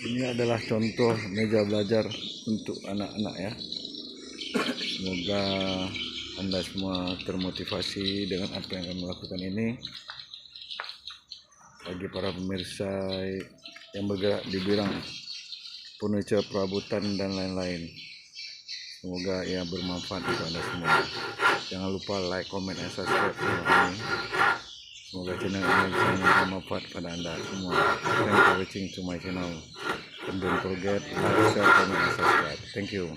Ini adalah contoh meja belajar untuk anak-anak ya. Semoga Anda semua termotivasi dengan apa yang kami lakukan ini. Bagi para pemirsa yang bergerak di bidang furniture, perabotan dan lain-lain, semoga ia bermanfaat untuk Anda semua. Jangan lupa like, comment, dan subscribe channel ini. Semoga channel ini bisa memberikan manfaat pada Anda semua. Thank you for watching to my channel. And don't forget like, share, comment, and subscribe. Thank you.